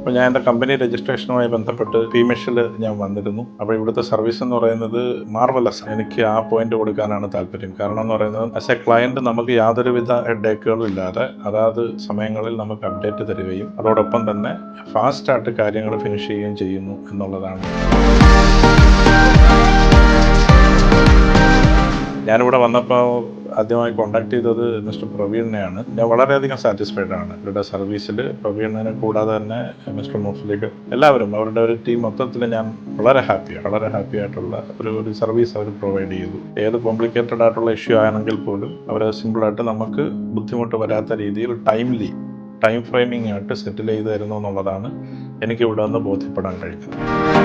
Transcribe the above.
അപ്പോൾ ഞാൻ എൻ്റെ കമ്പനി രജിസ്ട്രേഷനുമായി ബന്ധപ്പെട്ട് PMESHൽ ഞാൻ വന്നിരുന്നു. അപ്പോൾ ഇവിടുത്തെ സർവീസ് എന്ന് പറയുന്നത് മാർവലസ്. എനിക്ക് ആ പോയിന്റ് കൊടുക്കാനാണ് താല്പര്യം. കാരണം എന്ന് പറയുന്നത് ആസ് എ ക്ലയൻറ്റ് നമുക്ക് യാതൊരുവിധ ഹെഡേക്കുകളും ഇല്ലാതെ അതാത് സമയങ്ങളിൽ നമുക്ക് അപ്ഡേറ്റ് തരികയും അതോടൊപ്പം തന്നെ ഫാസ്റ്റായിട്ട് കാര്യങ്ങൾ ഫിനിഷ് ചെയ്യുകയും ചെയ്യുന്നു എന്നുള്ളതാണ്. ഞാനിവിടെ വന്നപ്പോൾ ആദ്യമായി കോൺടാക്ട് ചെയ്തത് മിസ്റ്റർ പ്രവീണിനെയാണ്. ഞാൻ വളരെയധികം സാറ്റിസ്ഫൈഡ് ആണ് ഇവരുടെ സർവീസിൽ. പ്രവീണിനെ കൂടാതെ തന്നെ മിസ്റ്റർ മുഫ്ലിഖ്, എല്ലാവരും അവരുടെ ഒരു ടീം മൊത്തത്തിൽ ഞാൻ വളരെ ഹാപ്പി ആയിട്ടുള്ള ഒരു സർവീസ് അവർ പ്രൊവൈഡ് ചെയ്തു. ഏത് കോംപ്ലിക്കേറ്റഡ് ആയിട്ടുള്ള ഇഷ്യൂ ആണെങ്കിൽ പോലും അവർ സിമ്പിളായിട്ട് നമുക്ക് ബുദ്ധിമുട്ട് വരാത്ത രീതിയിൽ ടൈം ഫ്രെയിമിംഗ് ആയിട്ട് സെറ്റിൽ ചെയ്ത് തരുന്നു എന്നുള്ളതാണ് എനിക്ക് ഇവിടെ നിന്ന് ബോധ്യപ്പെടാൻ കഴിഞ്ഞത്.